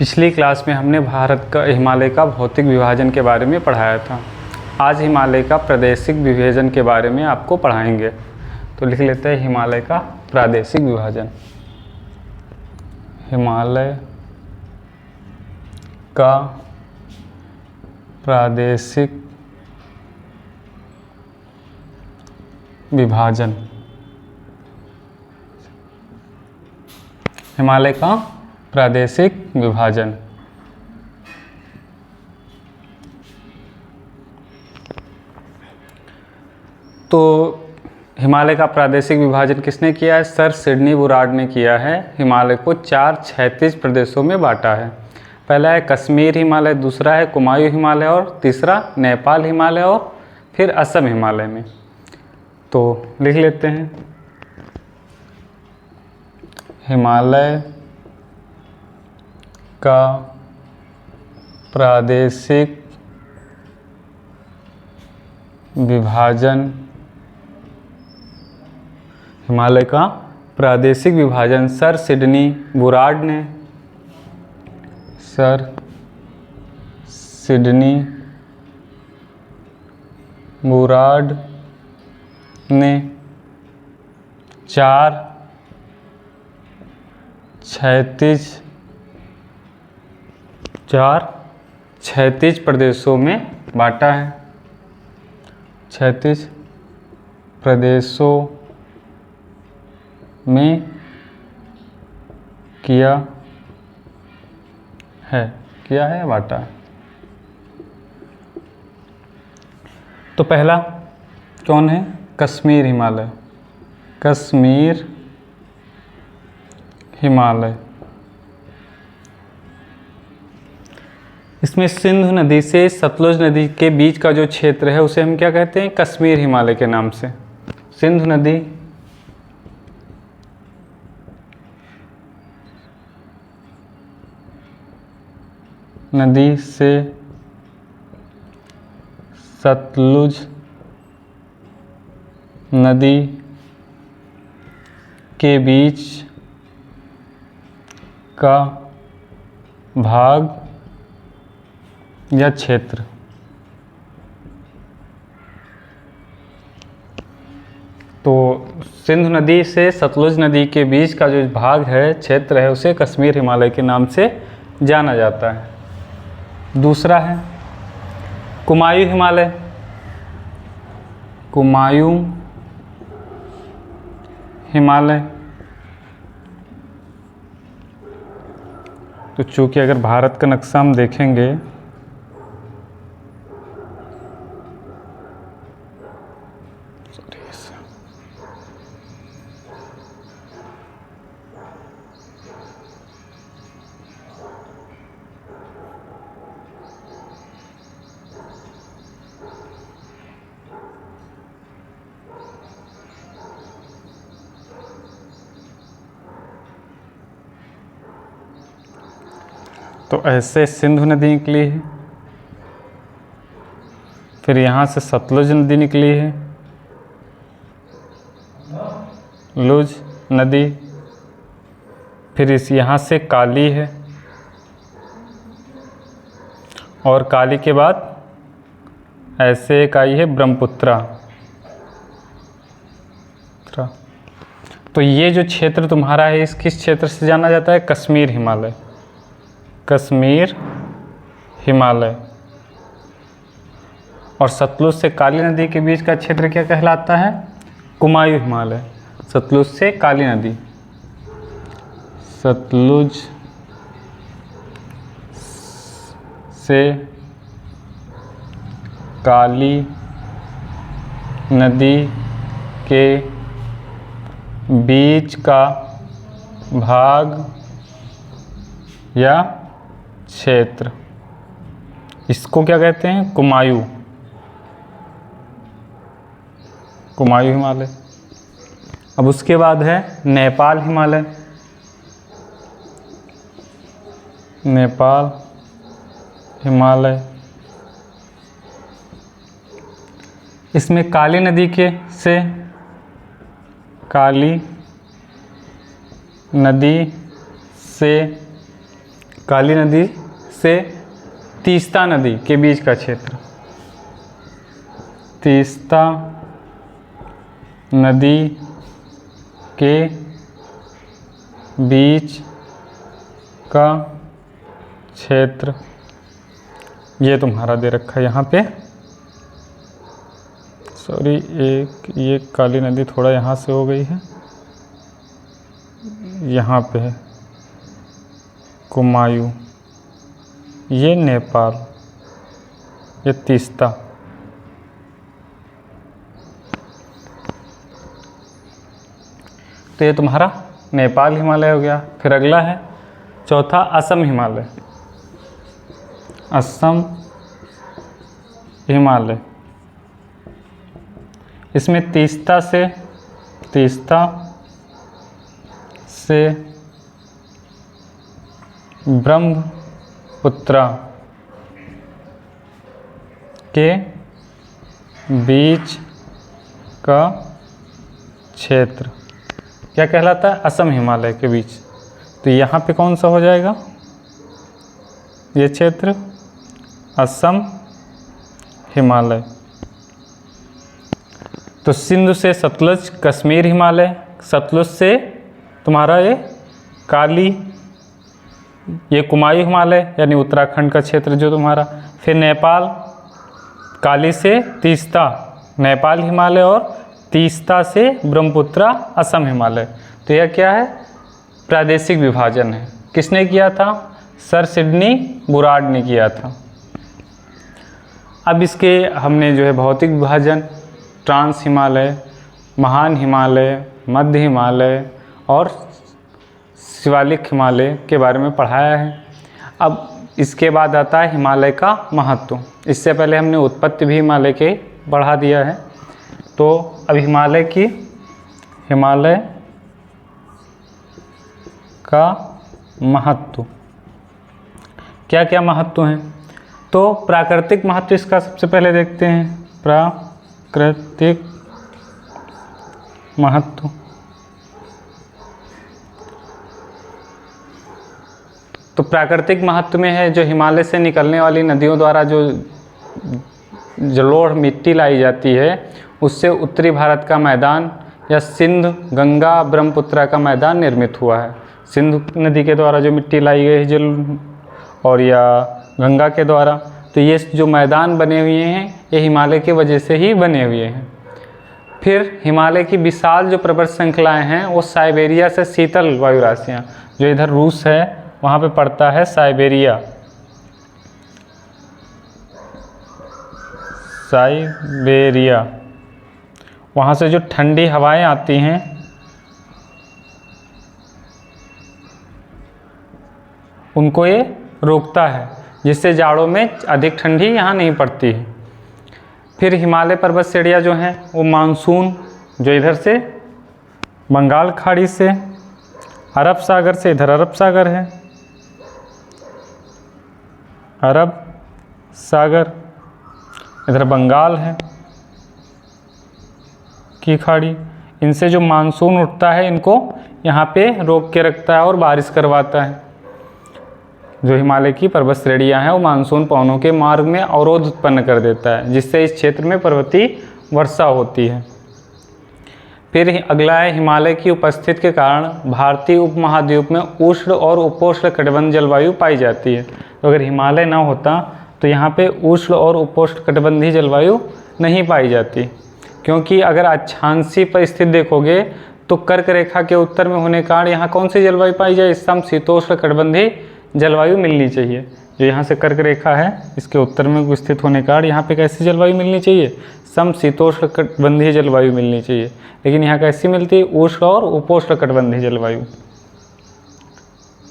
पिछली क्लास में हमने भारत का हिमालय का भौतिक विभाजन के बारे में पढ़ाया था। आज हिमालय का प्रादेशिक विभाजन के बारे में आपको पढ़ाएंगे। तो लिख लेते हैं हिमालय का प्रादेशिक विभाजन। हिमालय का प्रादेशिक विभाजन। हिमालय का प्रादेशिक विभाजन। तो हिमालय का प्रादेशिक विभाजन किसने किया है? सर सिडनी बुराड ने किया है। हिमालय को 4 क्षैतिज प्रदेशों में बांटा है। पहला है कश्मीर हिमालय, दूसरा है कुमायूं हिमालय और तीसरा नेपाल हिमालय और फिर असम हिमालय में। तो लिख लेते हैं हिमालय का प्रादेशिक विभाजन। हिमालय का प्रादेशिक विभाजन सर सिडनी बुराड ने ने 4 क्षैतिज प्रदेशों में बांटा है। क्षैतिज प्रदेशों में किया है बांटा है। तो पहला कौन है? कश्मीर हिमालय। कश्मीर हिमालय इसमें सिंधु नदी से सतलुज नदी के बीच का जो क्षेत्र है उसे हम क्या कहते हैं? कश्मीर हिमालय के नाम से। सिंधु नदी से सतलुज नदी के बीच का भाग या क्षेत्र। तो सिंधु नदी से सतलुज नदी के बीच का जो भाग है, क्षेत्र है, उसे कश्मीर हिमालय के नाम से जाना जाता है। दूसरा है कुमायूं हिमालय। कुमायूं हिमालय तो चूँकि अगर भारत का नक्शा हम देखेंगे तो ऐसे सिंधु नदी निकली है, फिर यहाँ से सतलुज नदी निकली है, लुज नदी, फिर इस यहाँ से काली है और काली के बाद ऐसे एक आई है ब्रह्मपुत्रा। तो ये जो क्षेत्र तुम्हारा है इस किस क्षेत्र से जाना जाता है? कश्मीर हिमालय। कश्मीर हिमालय। और सतलुज से काली नदी के बीच का क्षेत्र क्या कहलाता है? कुमायूं हिमालय। सतलुज से काली नदी। सतलुज से काली नदी के बीच का भाग या क्षेत्र, इसको क्या कहते हैं? कुमायूं। कुमायूं हिमालय। अब उसके बाद है नेपाल हिमालय। नेपाल हिमालय इसमें काली नदी के से काली नदी से काली नदी से तीस्ता नदी के बीच का क्षेत्र, तीस्ता नदी के बीच का क्षेत्र, ये तुम्हारा दे रखा है यहाँ पे, सॉरी एक ये काली नदी थोड़ा यहाँ से हो गई है, यहाँ पे है कुमायूं, ये नेपाल, ये तीस्ता। तो ये तुम्हारा नेपाल हिमालय हो गया। फिर अगला है चौथा असम हिमालय, असम हिमालय। इसमें तीस्ता से ब्रह्मपुत्रा के बीच का क्षेत्र क्या कहलाता है? असम हिमालय के बीच। तो यहाँ पे कौन सा हो जाएगा ये क्षेत्र? असम हिमालय। तो सिंधु से सतलुज कश्मीर हिमालय, सतलुज से तुम्हारा ये काली, ये कुमायूं हिमालय यानी उत्तराखंड का क्षेत्र जो तुम्हारा। फिर नेपाल, काली से तीस्ता नेपाल हिमालय और तीस्ता से ब्रह्मपुत्रा असम हिमालय। तो यह क्या है? प्रादेशिक विभाजन है। किसने किया था? सर सिडनी बुराड ने किया था। अब इसके हमने जो है भौतिक विभाजन, ट्रांस हिमालय, महान हिमालय, मध्य हिमालय और शिवालिक हिमालय के बारे में पढ़ाया है। अब इसके बाद आता है हिमालय का महत्व। इससे पहले हमने उत्पत्ति भी हिमालय के बढ़ा दिया है। तो अब हिमालय का महत्व, क्या क्या महत्व हैं? तो प्राकृतिक महत्व इसका सबसे पहले देखते हैं। प्राकृतिक महत्व, तो प्राकृतिक महत्व में है जो हिमालय से निकलने वाली नदियों द्वारा जो जलोढ़ मिट्टी लाई जाती है, उससे उत्तरी भारत का मैदान या सिंध, गंगा, ब्रह्मपुत्रा का मैदान निर्मित हुआ है। सिंधु नदी के द्वारा जो मिट्टी लाई गई है जल, और या गंगा के द्वारा, तो ये जो मैदान बने हुए हैं ये हिमालय की वजह से ही बने हुए हैं। फिर हिमालय की विशाल जो पर्वत श्रृंखलाएँ हैं वो साइबेरिया से शीतल वायु राशियाँ, जो इधर रूस है वहाँ पे पड़ता है साइबेरिया, वहाँ से जो ठंडी हवाएं आती हैं उनको ये रोकता है, जिससे जाड़ों में अधिक ठंडी यहाँ नहीं पड़ती है। फिर हिमालय पर्वत श्रेणियाँ जो हैं वो मानसून, जो इधर से बंगाल खाड़ी से, अरब सागर से, इधर अरब सागर है, अरब सागर, इधर बंगाल है की खाड़ी, इनसे जो मानसून उठता है इनको यहाँ पे रोक के रखता है और बारिश करवाता है। जो हिमालय की पर्वत श्रेणियाँ हैं वो मानसून पवनों के मार्ग में अवरोध उत्पन्न कर देता है, जिससे इस क्षेत्र में पर्वतीय वर्षा होती है। फिर अगला है हिमालय की उपस्थिति के कारण भारतीय उपमहाद्वीप में उष्ण और उपोष्ण कटिबंध जलवायु पाई जाती है। तो अगर हिमालय ना होता तो यहाँ पे उष्ण और उपोष्ण कटिबंधीय जलवायु नहीं पाई जाती, क्योंकि अगर अक्षांशीय परिस्थिति देखोगे तो कर्क रेखा के उत्तर में होने के कारण यहाँ कौन सी जलवायु पाई जाए? समशीतोष्ण कटिबंधीय जलवायु मिलनी चाहिए। जो यहाँ से कर्क रेखा है इसके उत्तर में स्थित होने के कारण यहाँ पे कैसी जलवायु मिलनी चाहिए? समशीतोष्ण कटिबंधीय जलवायु मिलनी चाहिए। लेकिन यहाँ कैसी मिलती है? उष्ण और उपोष्ण कटिबंधीय जलवायु।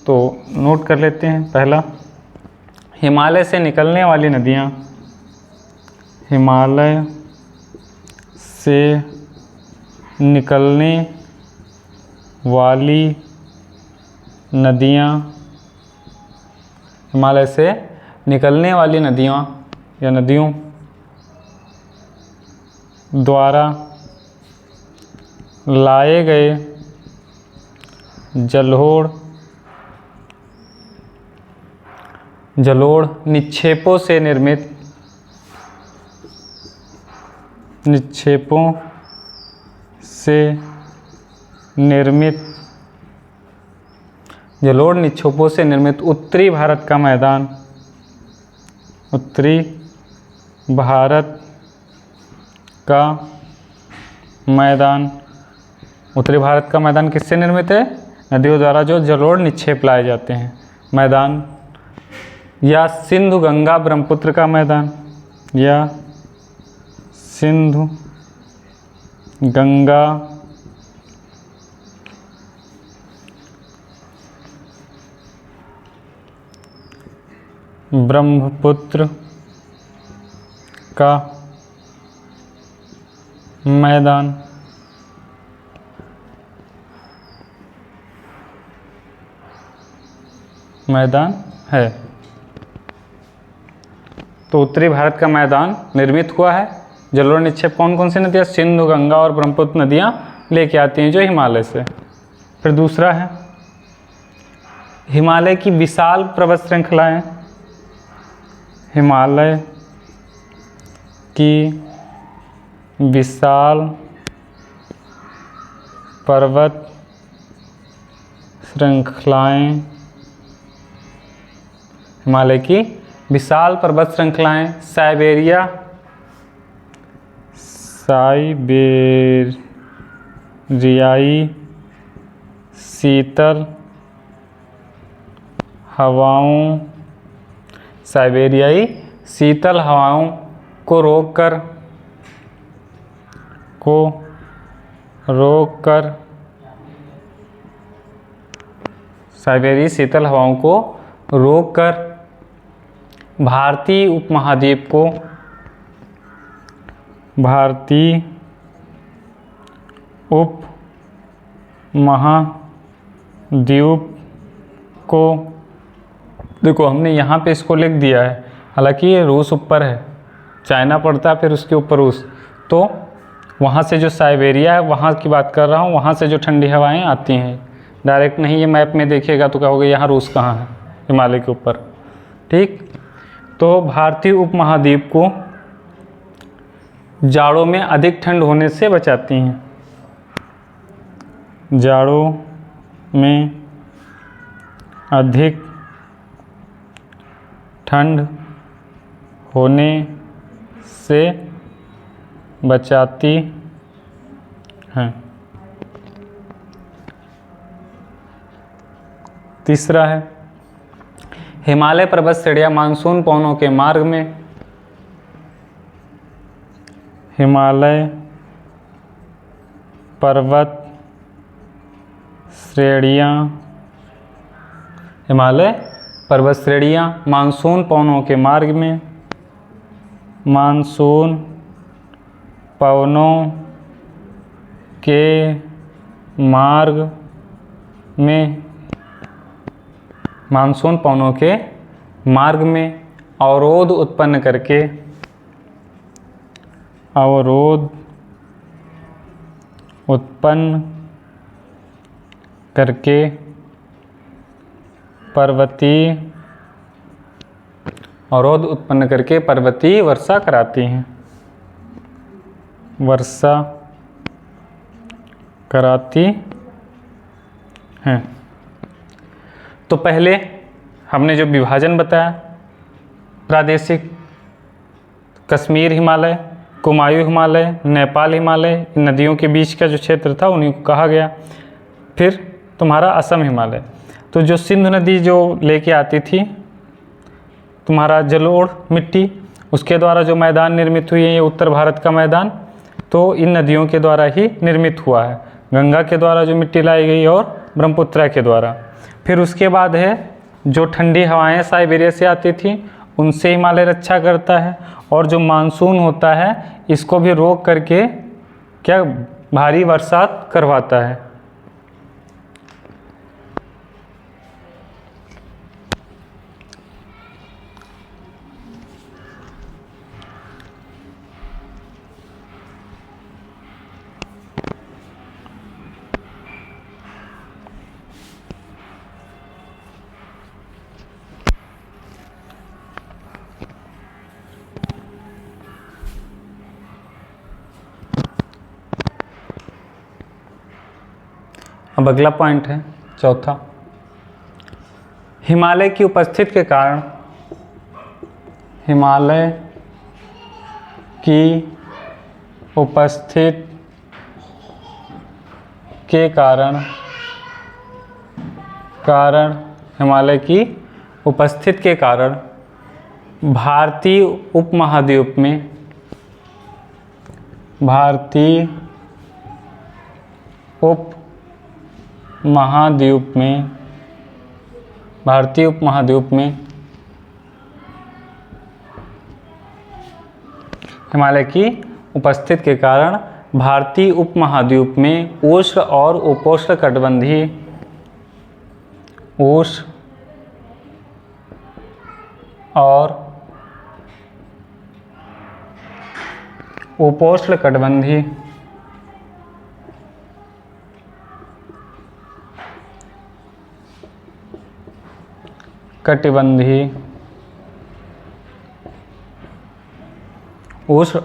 तो नोट कर लेते हैं। पहला, हिमालय से निकलने वाली नदियाँ, हिमालय से निकलने वाली नदियाँ, हिमालय से निकलने वाली नदियाँ या नदियों द्वारा लाए गए जलोढ़ जलोढ़ निक्षेपों से निर्मित जलोढ़ निक्षेपों से निर्मित उत्तरी भारत का मैदान, उत्तरी भारत का मैदान, उत्तरी भारत का मैदान किससे निर्मित है? नदियों द्वारा जो जलोढ़ निक्षेप लाए जाते हैं मैदान। या सिंधु गंगा ब्रह्मपुत्र का मैदान, या सिंधु गंगा ब्रह्मपुत्र का मैदान। है। तो उत्तरी भारत का मैदान निर्मित हुआ है। जलोढ़ निक्षेप कौन कौन सी नदियाँ? सिंधु, गंगा और ब्रह्मपुत्र नदियाँ लेके आती हैं जो हिमालय से। फिर दूसरा है हिमालय की विशाल पर्वत श्रृंखलाएं, हिमालय की विशाल पर्वत श्रृंखलाएं, हिमालय की विशाल पर्वत श्रृंखलाएं साइबेरियाई शीतल हवाओं, साइबेरियाई शीतल हवाओं को रोककर साइबेरियाई शीतल हवाओं को रोककर भारतीय उपमहाद्वीप को, देखो हमने यहाँ पे इसको लिख दिया है, हालांकि ये रूस ऊपर है, चाइना पड़ता है, फिर उसके ऊपर रूस, तो वहाँ से जो साइबेरिया है वहाँ की बात कर रहा हूँ, वहाँ से जो ठंडी हवाएं आती हैं, डायरेक्ट नहीं। ये मैप में देखिएगा तो कहोगे यहाँ रूस कहाँ है, हिमालय के ऊपर, ठीक। तो भारतीय उपमहाद्वीप को जाड़ों में अधिक ठंड होने से बचाती हैं, जाड़ों में अधिक ठंड होने से बचाती हैं। तीसरा है हिमालय पर्वत श्रेणियां मानसून पवनों के मार्ग में, हिमालय पर्वत श्रेणियां मानसून पवनों के मार्ग में, मानसून पवनों के मार्ग में, मानसून पवनों के मार्ग में अवरोध उत्पन्न करके पर्वतीय वर्षा कराती हैं, तो पहले हमने जो विभाजन बताया प्रादेशिक, कश्मीर हिमालय, कुमायूं हिमालय, नेपाल हिमालय, नदियों के बीच का जो क्षेत्र था उन्हीं को कहा गया। फिर तुम्हारा असम हिमालय, तो जो सिंधु नदी जो लेके आती थी तुम्हारा जलोढ़ मिट्टी, उसके द्वारा जो मैदान निर्मित हुई है ये उत्तर भारत का मैदान, तो इन नदियों के द्वारा ही निर्मित हुआ है, गंगा के द्वारा जो मिट्टी लाई गई और ब्रह्मपुत्र के द्वारा। फिर उसके बाद है जो ठंडी हवाएं साइबेरिया से आती थी उनसे हिमालय रक्षा करता है, और जो मानसून होता है इसको भी रोक करके क्या भारी बरसात करवाता है। अब अगला पॉइंट है चौथा, हिमालय की उपस्थिति के कारण, हिमालय की उपस्थिति के कारण हिमालय की उपस्थिति के कारण भारतीय उपमहाद्वीप में हिमालय की उपस्थिति के कारण भारतीय उपमहाद्वीप में उष्ण और उपोष्णकटिबंधीय उष्ण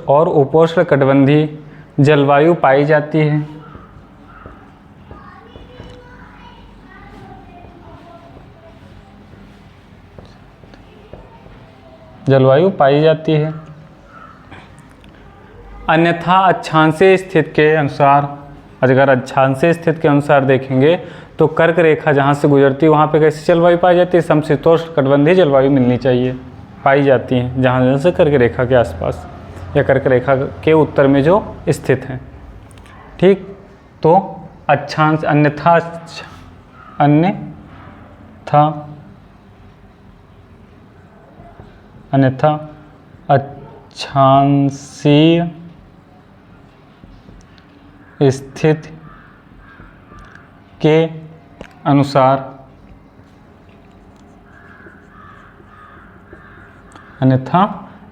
और उपोष्णकटिबंधीय जलवायु पाई जाती है। अन्यथा अक्षांशीय स्थिति के अनुसार, अगर अक्षांशीय स्थिति के अनुसार देखेंगे तो कर्क रेखा जहाँ से गुजरती है वहाँ पे कैसी जलवायु पाई जाती है? समशीतोष्ण जलवायु मिलनी चाहिए, पाई जाती है जहाँ से कर्क रेखा के आसपास या कर्क रेखा के उत्तर में जो स्थित हैं। ठीक, तो अक्षांश अन्यथा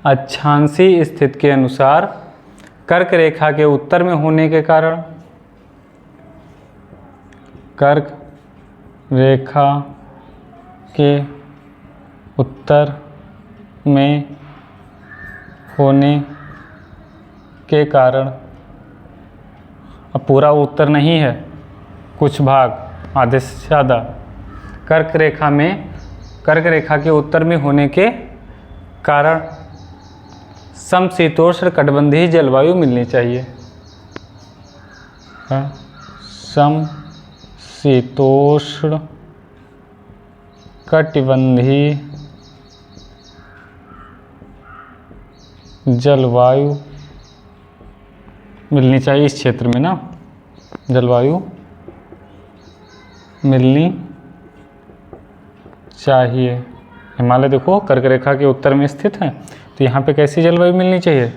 अक्षांशीय स्थिति के अनुसार कर्क रेखा के उत्तर में होने के कारण अब पूरा उत्तर नहीं है, कुछ भाग, आधे से ज़्यादा, कर्क रेखा के उत्तर में होने के कारण समशीतोष्ण कटिबंधीय जलवायु मिलनी चाहिए। समशीतोष्ण कटिबंधीय जलवायु मिलनी चाहिए, इस क्षेत्र में ना जलवायु मिलनी चाहिए। हिमालय देखो कर्क रेखा के उत्तर में स्थित है, तो यहाँ पे कैसी जलवायु मिलनी चाहिए?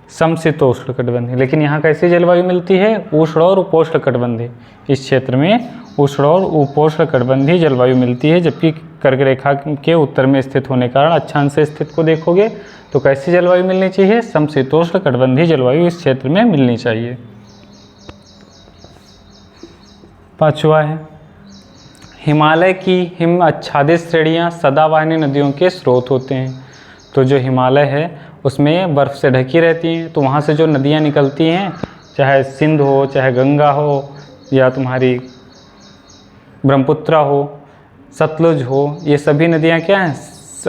समशीतोष्ण कटिबंधीय। लेकिन यहाँ कैसी जलवायु मिलती है? उष्ण और उपोष्ण कटिबंधीय। इस क्षेत्र में उष्ण और उपोष्ण कटिबंधीय जलवायु मिलती है, जबकि कर्क रेखा के उत्तर में स्थित होने के कारण अक्षांशीय स्थिति को देखोगे तो कैसी जलवायु मिलनी चाहिए? समशीतोष्ण कटिबंधीय जलवायु इस क्षेत्र में मिलनी चाहिए। पांचवा है, हिमालय की हिम आच्छादित श्रेणियाँ सदावाहिनी नदियों के स्रोत होते हैं। तो जो हिमालय है उसमें बर्फ़ से ढकी रहती हैं, तो वहाँ से जो नदियाँ निकलती हैं, चाहे सिंध हो, चाहे गंगा हो, या तुम्हारी ब्रह्मपुत्र हो, सतलुज हो, ये सभी नदियाँ क्या हैं?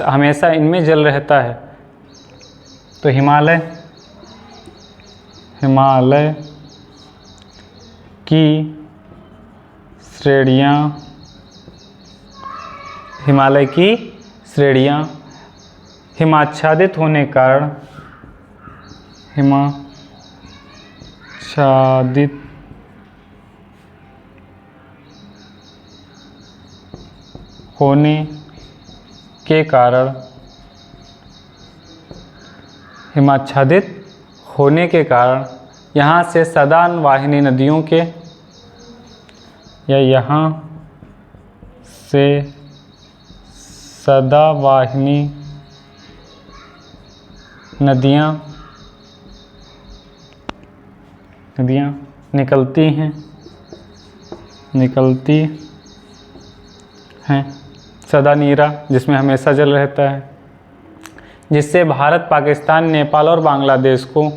हमेशा इनमें जल रहता है। तो हिमालय की श्रेणियाँ हिमाच्छादित होने के कारण हिमाच्छादित होने के कारण यहाँ से सदावाहिनी नदियों के या यहाँ से सदावाहिनी नदियाँ निकलती हैं सदा नीरा, जिसमें हमेशा जल रहता है, जिससे भारत, पाकिस्तान, नेपाल और बांग्लादेश को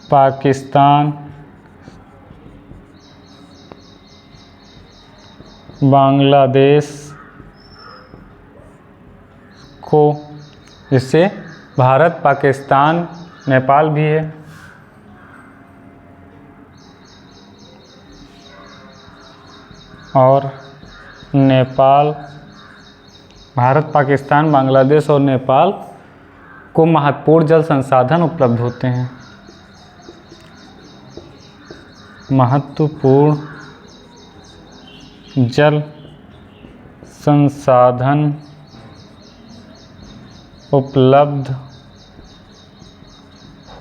पाकिस्तान, बांग्लादेश को, जिससे भारत, पाकिस्तान, नेपाल भी है, और नेपाल, भारत, पाकिस्तान, बांग्लादेश और नेपाल को महत्वपूर्ण जल संसाधन उपलब्ध होते हैं। महत्वपूर्ण जल संसाधन उपलब्ध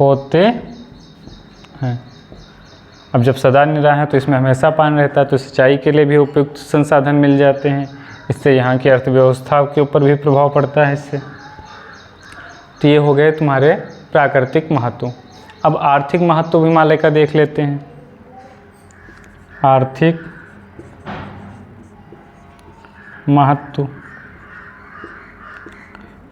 होते हैं। अब जब सदा निरा है तो इसमें हमेशा पानी रहता है, तो सिंचाई के लिए भी उपयुक्त संसाधन मिल जाते हैं। इससे यहाँ की अर्थव्यवस्था के ऊपर भी प्रभाव पड़ता है इससे। तो ये हो गए तुम्हारे प्राकृतिक महत्व। अब आर्थिक महत्व हिमालय का देख लेते हैं। आर्थिक महत्व,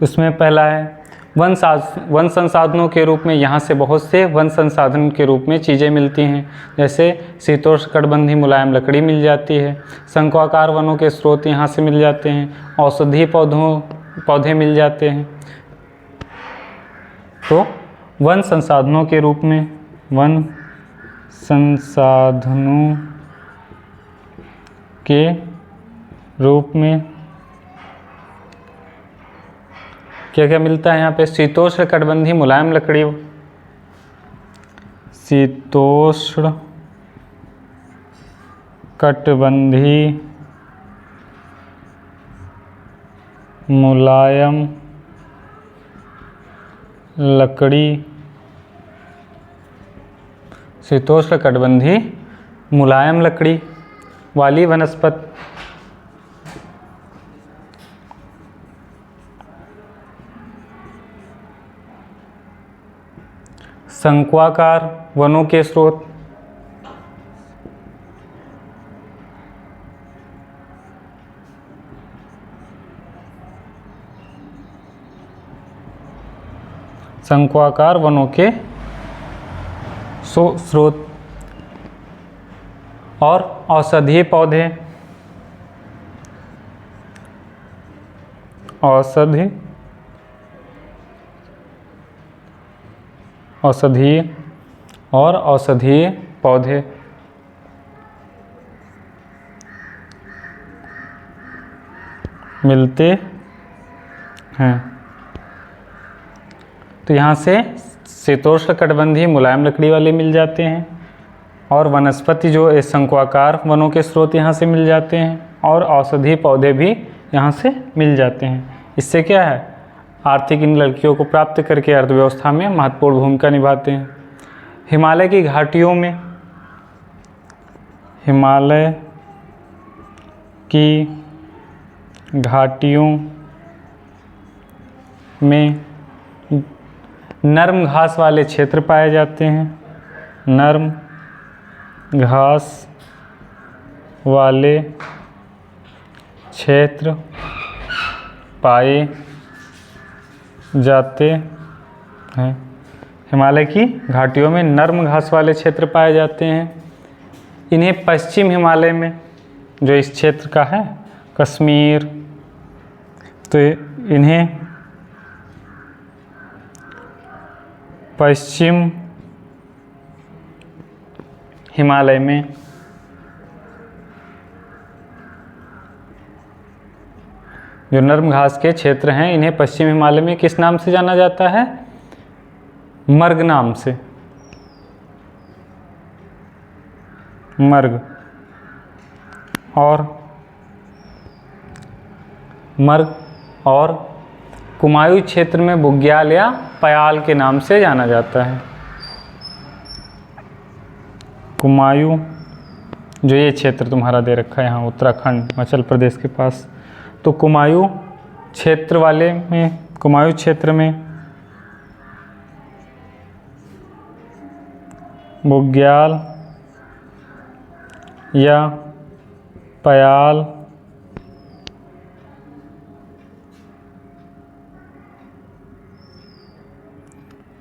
उसमें पहला है वन संसाधनों के रूप में यहाँ से बहुत से वन संसाधन के रूप में चीज़ें मिलती हैं, जैसे शीतोष्णकटिबंधीय मुलायम लकड़ी मिल जाती है, शंक्वाकार वनों के स्रोत यहाँ से मिल जाते हैं, औषधीय पौधे मिल जाते हैं। तो वन संसाधनों के रूप में, वन संसाधनों के रूप में क्या क्या मिलता है यहाँ पे? शीतोष्णकटिबंधीय मुलायम लकड़ी, शीतोष्णकटिबंधीय मुलायम लकड़ी, शीतोष्णकटिबंधीय मुलायम लकड़ी वाली वनस्पति। शंक्वाकार वनों के स्रोत, शंक्वाकार वनों के स्रोत, और औषधीय पौधे, औषधीय और औषधीय पौधे मिलते हैं। तो यहाँ से शीतोष्णकटिबंधीय मुलायम लकड़ी वाले मिल जाते हैं, और वनस्पति जो शंक्वाकार वनों के स्रोत यहाँ से मिल जाते हैं, और औषधीय पौधे भी यहाँ से मिल जाते हैं। इससे क्या है, आर्थिक इन लड़कियों को प्राप्त करके अर्थव्यवस्था में महत्वपूर्ण भूमिका निभाते हैं। हिमालय की घाटियों में, हिमालय की घाटियों में नर्म घास वाले क्षेत्र पाए जाते हैं, नर्म घास वाले क्षेत्र पाए जाते हैं। हिमालय की घाटियों में नर्म घास वाले क्षेत्र पाए जाते हैं। इन्हें पश्चिम हिमालय में, जो इस क्षेत्र का है कश्मीर, तो इन्हें पश्चिम हिमालय में जो नर्म घास के क्षेत्र हैं, इन्हें पश्चिम हिमालय में किस नाम से जाना जाता है? मर्ग नाम से, मर्ग। और मर्ग और कुमायूं क्षेत्र में बुग्याल या पयाल के नाम से जाना जाता है। कुमायूं, जो ये क्षेत्र तुम्हारा दे रखा है यहाँ उत्तराखंड हिमाचल प्रदेश के पास, तो कुमायूं क्षेत्र वाले में, कुमायूं क्षेत्र में बुग्याल या पयाल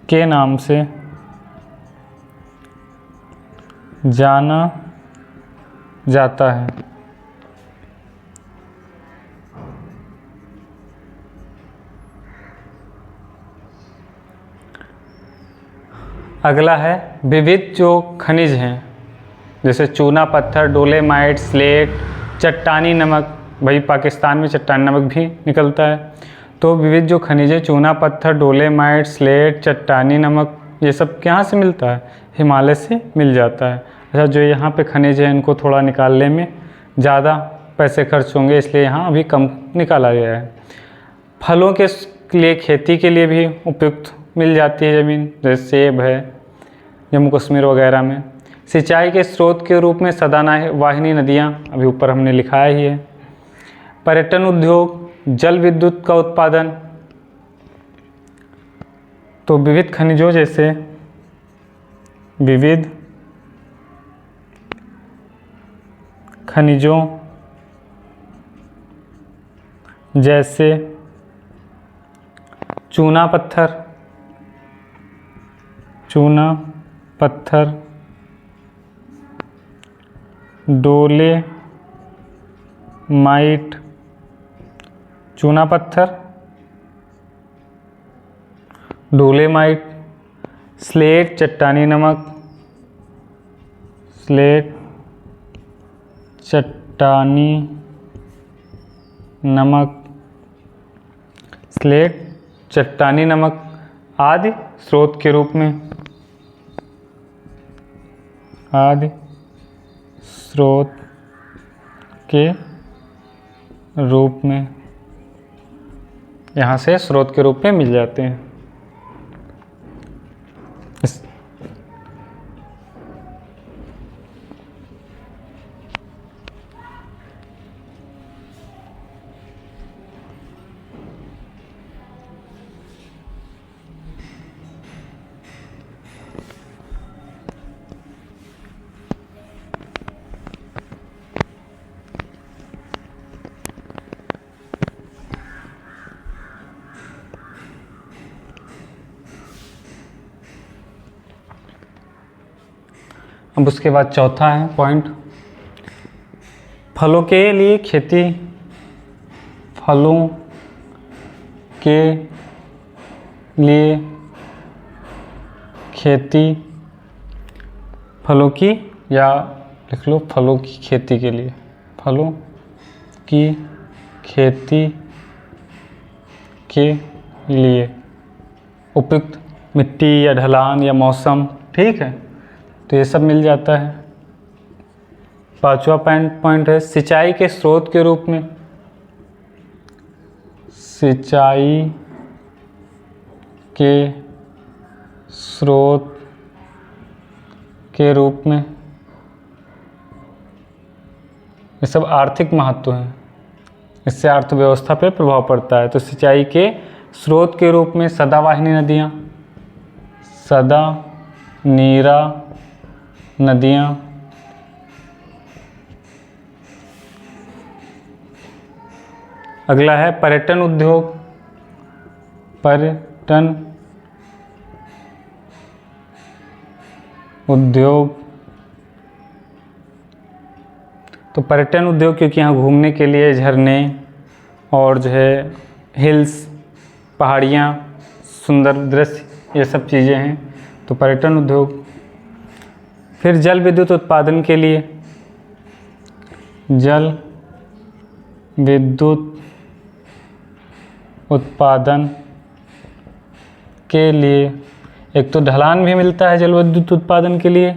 के नाम से जाना जाता है। अगला है विविध जो खनिज हैं, जैसे चूना पत्थर, डोलेमाइट, स्लेट, चट्टानी नमक, भाई पाकिस्तान में चट्टानी नमक भी निकलता है। तो विविध जो खनिज है, चूना पत्थर, डोलेमाइट, स्लेट, चट्टानी नमक, ये सब कहाँ से मिलता है? हिमालय से मिल जाता है। अच्छा, जो यहाँ पे खनिज है इनको थोड़ा निकालने में ज़्यादा पैसे खर्च होंगे, इसलिए यहाँ अभी कम निकाला गया है। फलों के लिए, खेती के लिए भी उपयुक्त मिल जाती है ज़मीन, जैसे सेब है जम्मू कश्मीर वगैरह में। सिंचाई के स्रोत के रूप में सदावाहिनी नदियाँ, अभी ऊपर हमने लिखा ही है। पर्यटन उद्योग, जल विद्युत का उत्पादन, तो विविध खनिजों जैसे विविध खनिजों जैसे चूना पत्थर, डोलेमाइट, चूना पत्थर, डोलेमाइट, स्लेट, चट्टानी नमक, स्लेट, चट्टानी नमक, स्लेट, चट्टानी नमक आदि स्रोत के रूप में, आदि स्रोत के रूप में यहाँ से स्रोत के रूप में मिल जाते हैं। अब उसके बाद चौथा है पॉइंट, फलों के लिए खेती, फलों के लिए खेती, फलों की, या लिख लो फलों की खेती के लिए, फलों की खेती के लिए उपयुक्त मिट्टी या ढलान या मौसम, ठीक है, तो ये सब मिल जाता है। पांचवा पॉइंट है सिंचाई के स्रोत के रूप में, सिंचाई के स्रोत के रूप में, ये सब आर्थिक महत्व है, इससे अर्थव्यवस्था पे प्रभाव पड़ता है। तो सिंचाई के स्रोत के रूप में सदावाहिनी नदियाँ, सदा नीरा नदियाँ, अगला है पर्यटन उद्योग, पर्यटन उद्योग, तो पर्यटन उद्योग क्योंकि यहाँ घूमने के लिए झरने और जो है हिल्स, पहाड़ियाँ, सुंदर दृश्य, ये सब चीज़ें हैं, तो पर्यटन उद्योग। फिर जल विद्युत उत्पादन के लिए, जल विद्युत उत्पादन के लिए एक तो ढलान भी मिलता है जल विद्युत उत्पादन के लिए,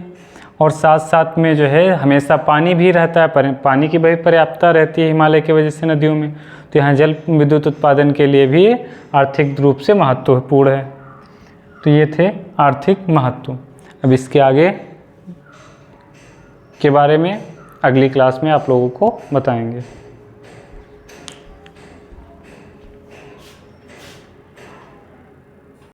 और साथ साथ में जो है हमेशा पानी भी रहता है, पानी की बड़ी पर्याप्तता रहती है हिमालय की वजह से नदियों में, तो यहाँ जल विद्युत उत्पादन के लिए भी आर्थिक रूप से महत्वपूर्ण है। तो ये थे आर्थिक महत्व। अब इसके आगे के बारे में अगली क्लास में आप लोगों को बताएंगे।